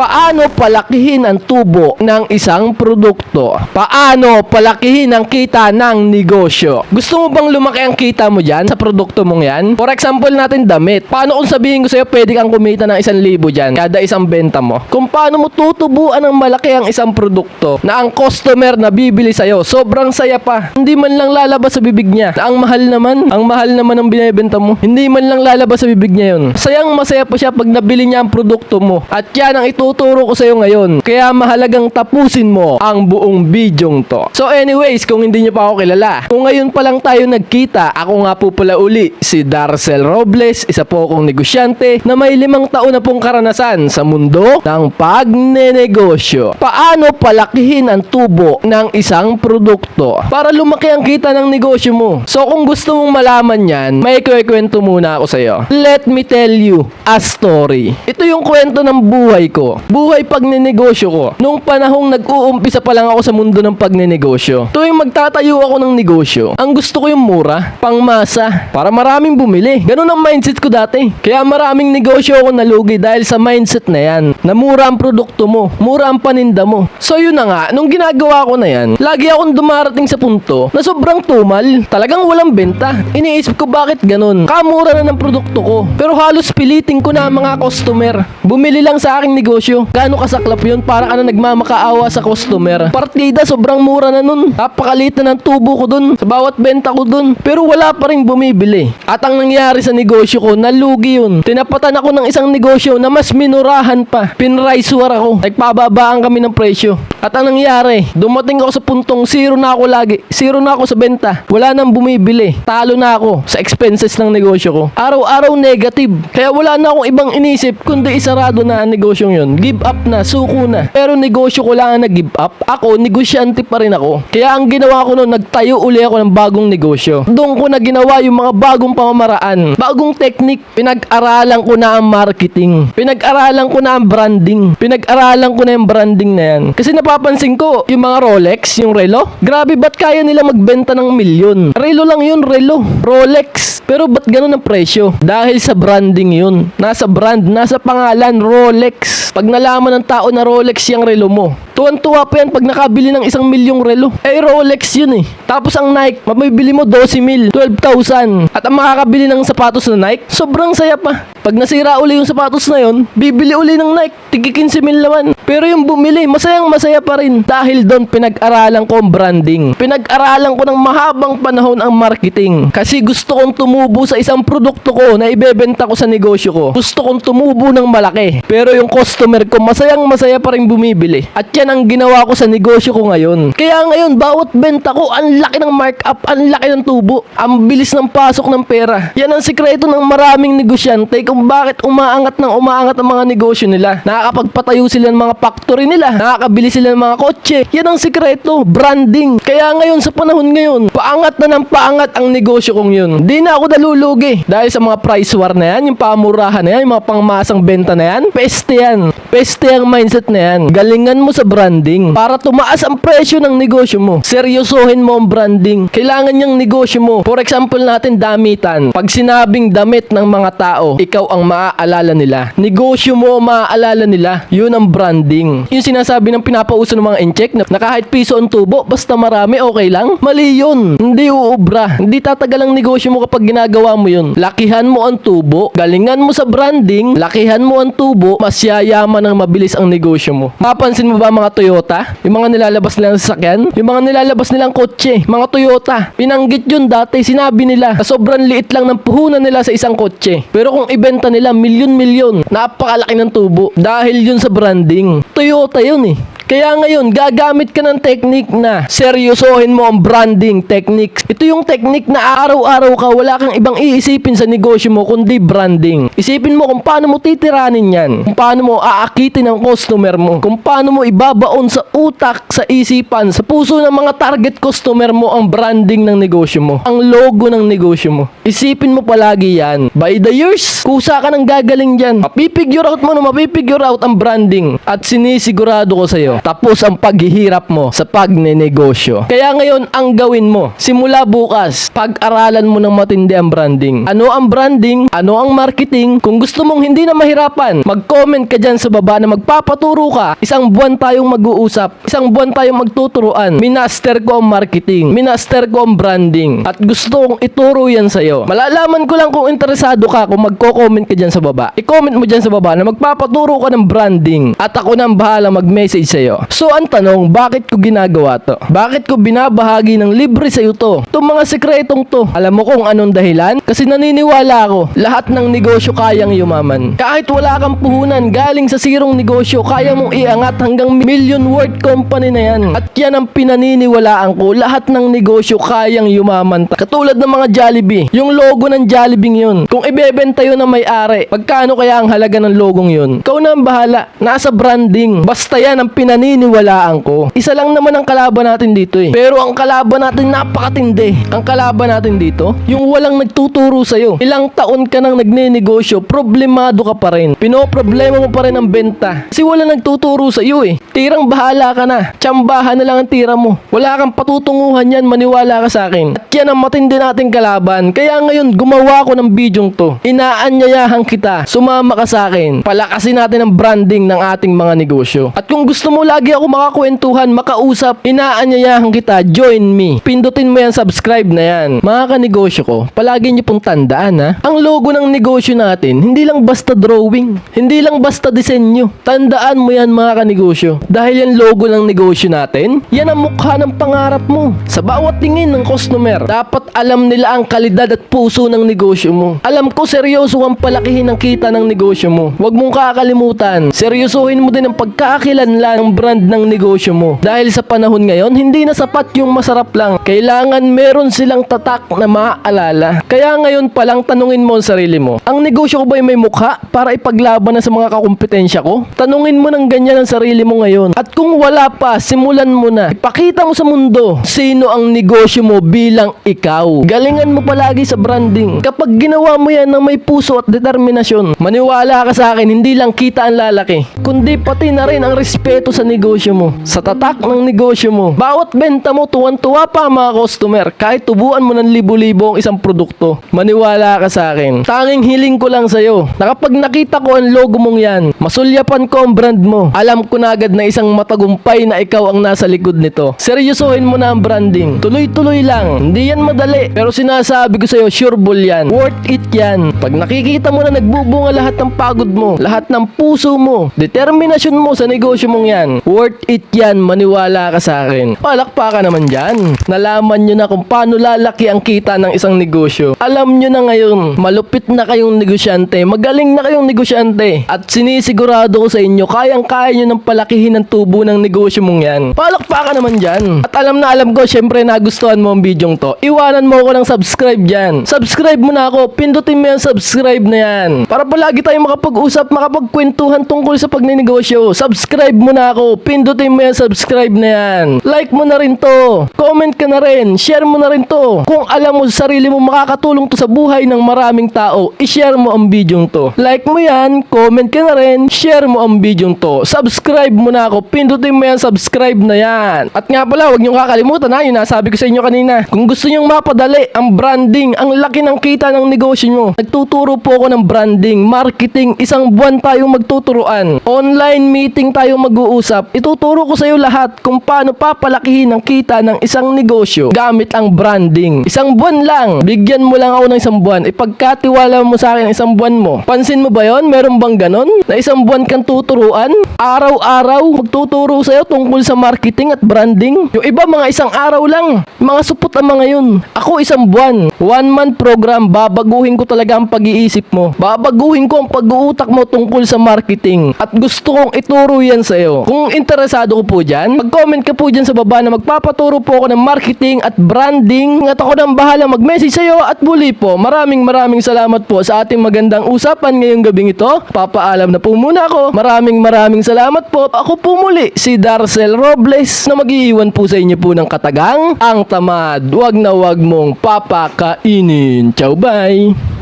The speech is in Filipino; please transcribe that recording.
Paano palakihin ang tubo ng isang produkto? Paano palakihin ang kita ng negosyo? Gusto mo bang lumaki ang kita mo dyan sa produkto mong yan? For example natin damit. Paano kung sabihin ko sa'yo pwede kang kumita ng 1,000 dyan kada isang benta mo? Kung paano mo tutubuan ng malaki ang isang produkto na ang customer na bibili sa'yo, sobrang saya pa. Hindi man lang lalabas sa bibig niya na ang mahal naman ang binibenta mo. Hindi man lang lalabas sa bibig niya yun. Sayang masaya pa siya pag nabili niya ang produkto mo. At yan ang ituturo ko sa'yo ngayon. Kaya mahalagang tapusin mo ang buong bidyong to. So anyways, kung hindi niyo pa ako kilala, kung ngayon pa lang tayo nagkita, ako nga po pala uli si Darcel Robles, isa po akong negosyante na may 5 taon na pong karanasan sa mundo ng pagnenegosyo. Paano palakihin ang tubo ng isang produkto para lumaki ang kita ng negosyo mo? So kung gusto mong malaman yan, may kwento muna ako sa'yo. Let me tell you a story. Ito yung kwento ng buhay ko. Buhay pagnenegosyo ko. Nung panahong nag-uumpisa pa lang ako sa mundo ng pagnenegosyo. Tuwing magtatayo ako ng negosyo, ang gusto ko yung mura, pangmasa, para maraming bumili. Ganun ang mindset ko dati. Kaya maraming negosyo ako nalugi dahil sa mindset na yan. Na mura ang produkto mo, mura ang paninda mo. So yun na nga, nung ginagawa ko na yan, lagi akong dumarating sa punto na sobrang tumal. Talagang walang benta. Iniisip ko bakit ganun. Kamura na ng produkto ko. Pero halos piliting ko na ang mga customer. Bumili lang sa aking negosyo. Gaano kasaklap yun? Para ka na nagmamakaawa sa customer. Partida, sobrang mura na nun. Napakaliit na ng tubo ko dun. Sa bawat benta ko dun. Pero wala pa rin bumibili. At ang nangyari sa negosyo ko, nalugi yun. Tinapatan ako ng isang negosyo na mas minurahan pa. Pinrice war ako. Nagpababaan kami ng presyo. At ang nangyari, dumating ako sa puntong zero na ako lagi. Zero na ako sa benta. Wala nang bumibili. Talo na ako sa expenses ng negosyo ko. Araw-araw negative. Kaya wala na akong ibang inisip kundi isarado na ang negosyong yun. Give up na, suko na. Pero negosyo ko lang ang nag-give up. Ako, negosyante pa rin ako. Kaya ang ginawa ko noon, nagtayo uli ako ng bagong negosyo. Doon ko na ginawa yung mga bagong pamamaraan. Bagong technique. Pinag-aralan ko na ang marketing. Pinag-aralan ko na ang branding. Pinag-aralan ko na yung branding na yan. Kasi napapansin ko, yung mga Rolex, yung relo, grabe, ba't kaya nila magbenta ng milyon? Relo lang yun, relo. Rolex. Pero ba't ganun ang presyo? Dahil sa branding yun. Nasa brand, nasa pangalan, Rolex. Pag nalaman ng tao na Rolex yung relo mo, tuwan-tuwa pa yan pag nakabili ng 1,000,000 relo. Eh, Rolex yun eh. Tapos ang Nike, mabibili mo 12,000, 12,000. At ang makakabili ng sapatos na Nike, sobrang saya pa. Pag nasira uli yung sapatos na yun, bibili uli ng Nike, tigi 15,000 naman. Pero yung bumili, masayang masaya pa rin. Dahil doon pinag-aralan ko ang branding. Pinag-aralan ko ng mahabang panahon ang marketing. Kasi gusto kong tumubo sa isang produkto ko na ibebenta ko sa negosyo ko. Gusto kong tumubo ng malaki. Pero yung customer ko, masayang masaya pa rin bumibili. At yan ang ginawa ko sa negosyo ko ngayon. Kaya ngayon, bawat benta ko, ang laki ng markup, ang laki ng tubo, ang bilis ng pasok ng pera. Yan ang sikreto ng maraming negosyante kung bakit umaangat ang mga negosyo nila. Nakakapagpatayo sila ng mga factory nila, nakakabili sila ng mga kotse. Yan ang sikreto, branding. Kaya ngayon, sa panahon ngayon, paangat na ng paangat ang negosyo kong yun. Di na ako nalulugi dahil sa mga price war na yan, yung pamurahan na yan, yung mga pangmasang benta na yan. Peste yan. Peste ang mindset na yan. Galingan mo sa branding para tumaas ang presyo ng negosyo mo. Seryosohin mo ang branding. Kailangan yung negosyo mo. For example natin, damitan. Pag sinabing damit ng mga tao, ikaw ang maaalala nila. Negosyo mo ang maaalala nila. Yun ang branding. Yung sinasabi ng pinapauso ng mga incheck na kahit piso ang tubo, basta marami, okay lang. Mali yun. Hindi uubra. Hindi tatagal ang negosyo mo kapag ginagawa mo yun. Lakihan mo ang tubo. Galingan mo sa branding. Lakihan mo ang tubo. Mas yayaman ng mabilis ang negosyo mo. Mapansin mo ba mga Toyota? Yung mga nilalabas nilang sasakyan? Yung mga nilalabas nilang kotse? Mga Toyota. Pinanggit yun dati. Sinabi nila na sobrang liit lang ng puhunan nila sa isang kotse. Pero kung ibenta nila milyon-milyon, napakalaki ng tubo. Dahil yun sa branding. Toyota yun eh. Kaya ngayon, gagamit ka ng technique na seryosohin mo ang branding techniques. Ito yung technique na araw-araw ka, wala kang ibang iisipin sa negosyo mo kundi branding. Isipin mo kung paano mo titiranin yan. Kung paano mo aakitin ang customer mo. Kung paano mo ibabaon sa utak, sa isipan, sa puso ng mga target customer mo ang branding ng negosyo mo. Ang logo ng negosyo mo. Isipin mo palagi yan. By the years, kusa ka ng gagaling dyan. Mapipigure out mo na mapipigure out ang branding. At sinisigurado ko sa'yo, negosyo. Tapos ang paghihirap mo sa pagnenegosyo. Kaya ngayon, ang gawin mo, simula bukas, pag-aralan mo ng matindi ang branding. Ano ang branding? Ano ang marketing? Kung gusto mong hindi na mahirapan, mag-comment ka dyan sa baba na magpapaturo ka. Isang buwan tayong mag-uusap. Isang buwan tayong magtuturuan. Minaster ko ang marketing. Minaster ko ang branding. At gusto kong ituro yan sa'yo. Malalaman ko lang kung interesado ka kung magko-comment ka dyan sa baba. I-comment mo dyan sa baba na magpapaturo ka ng branding. At ako nang bahala mag-message sa'yo. So ang tanong, bakit ko ginagawa to? Bakit ko binabahagi ng libre sa'yo to? Itong mga sekretong to. Alam mo kung anong dahilan? Kasi naniniwala ako, lahat ng negosyo kayang yumaman. Kahit wala kang puhunan, galing sa zerong negosyo, kaya mong iangat hanggang million worth company na yan. At yan ang pinaniniwalaan ko, lahat ng negosyo kayang yumaman. Katulad ng mga Jollibee, yung logo ng Jollibee yun. Kung ibebenta yun ng may-ari, magkano kaya ang halaga ng logong yun? Ikaw na ang bahala. Nasa branding. Basta yan ang pinaniniwalaan ko. Isa lang naman ang kalaban natin dito eh. Pero ang kalaban natin napakatindi. Ang kalaban natin dito, yung walang nagtuturo sa'yo. Ilang taon ka nang nagnenegosyo, problemado ka pa rin. Pinoproblema mo pa rin ang benta. Kasi wala nagtuturo sa'yo eh. Tirang bahala ka na. Tsambahan na lang ang tira mo. Wala kang patutunguhan yan, maniwala ka sa akin. At yan ang matindi nating kalaban. Kaya ngayon, gumawa ko ng bidyong to. Inaanyayahan kita. Sumama ka sa akin. Palakasin natin ang branding ng ating mga negosyo. At kung gusto mo lagi ako makakwentuhan, makausap, inaanyayahan kita, join me. Pindutin mo yan, subscribe na yan. Mga kanegosyo ko, palagi niyo pong tandaan ha. Ang logo ng negosyo natin, hindi lang basta drawing. Hindi lang basta disenyo. Tandaan mo yan mga kanegosyo. Dahil yan logo ng negosyo natin, yan ang mukha ng pangarap mo. Sa bawat tingin ng customer, dapat alam nila ang kalidad at puso ng negosyo mo. Alam ko seryoso ang palakihin ang kita ng negosyo mo. Huwag mong kakalimutan. Seryosohin mo din ang pagkakakilanlan ng brand ng negosyo mo. Dahil sa panahon ngayon, hindi na sapat yung masarap lang. Kailangan meron silang tatak na maaalala. Kaya ngayon pa lang tanungin mo ang sarili mo. Ang negosyo ko ba may mukha para ipaglaban na sa mga kakumpetensya ko? Tanungin mo ng ganyan ang sarili mo ngayon. At kung wala pa, simulan mo na. Ipakita mo sa mundo sino ang negosyo mo bilang ikaw. Galingan mo palagi sa branding. Kapag ginawa mo yan ng may puso at determinasyon, maniwala ka sa akin, hindi lang kita ang lalaki, kundi pati na rin ang respeto sa negosyo mo, sa tatak ng negosyo mo. Bawat benta mo, tuwan-tuwa pa ang mga customer, kahit tubuan mo ng libo-libo ang isang produkto. Maniwala ka sa akin. Tanging hiling ko lang sa'yo, na kapag nakita ko ang logo mong yan, masulyapan ko ang brand mo, alam ko na agad na isang matagumpay na ikaw ang nasa likod nito. Seryosohin mo na ang branding. Tuloy-tuloy lang. Hindi yan madali. Pero sinasabi ko sa'yo, sure ball yan. Worth it yan. Pag nakikita mo na nagbubunga lahat ng pagod mo, lahat ng puso mo, determinasyon mo sa negosyo mong yan, worth it yan. Maniwala ka sa akin. Palakpakan naman dyan. Nalaman nyo na kung paano lalaki ang kita ng isang negosyo. Alam nyo na ngayon, malupit na kayong negosyante, magaling na kayong negosyante. At sinisigurado ko sa inyo, kayang-kaya nyo ng palakihin ang tubo ng negosyo mong yan. Palakpakan naman dyan. At alam ko, syempre nagustuhan mo ang bidyong to. Iwanan mo ako ng subscribe dyan. Subscribe mo na ako. Pindutin mo yung subscribe na yan. Para palagi tayong makapag-usap, makapagkwentuhan tungkol sa pagninegosyo. Subscribe mo na ako. Pindutin mo yung subscribe na yan. Like mo na rin to. Comment ka na rin. Share mo na rin to. Kung alam mo sa sarili mo makakatulong to sa buhay ng maraming tao, i-share mo ang bidyong to. Like mo yan. Comment ka na rin. Share mo ang bidyong to. Subscribe mo na ako. Pindutin mo yung subscribe na yan. At nga pala, huwag niyong kakalimutan ha, yung nasabi ko sa inyo kanina. Kung gusto niyong mapadali ang branding, ang laki ng kita ng negosyo nyo, nagtuturo po ako ng branding, marketing, isang buwan tayong magtuturuan. Online meeting tayong mag-uusap. Ituturo ko sa iyo lahat kung paano papalakihin ang kita ng isang negosyo gamit ang branding. Isang buwan lang. Bigyan mo lang ako ng isang buwan. Ipagkatiwala mo sa akin ang isang buwan mo. Pansin mo ba yon? Meron bang ganon? Na isang buwan kang tuturuan? Araw-araw magtuturo sa iyo tungkol sa marketing at branding. Yung iba mga isang araw lang. Mga supot ang mga yun. Ako isang buwan. 1-month program. Babaguhin ko talaga ang pag-iisip mo. Babaguhin ko ang pag-uutak mo tungkol sa marketing. At gusto kong ituro yan sa iyo. Kung interesado ko po dyan, mag-comment ka po dyan sa baba na magpapaturo po ako ng marketing at branding. At ako nang bahala mag-message sa iyo. At muli po, maraming salamat po sa ating magandang usapan ngayong gabing ito. Papaalam na po muna ako. Maraming salamat po. Ako po muli, si Darcel Robles, na mag-iiwan po sa inyo po ng katagang ang tamad. Wag na wag mong papakainin. Ciao, bye!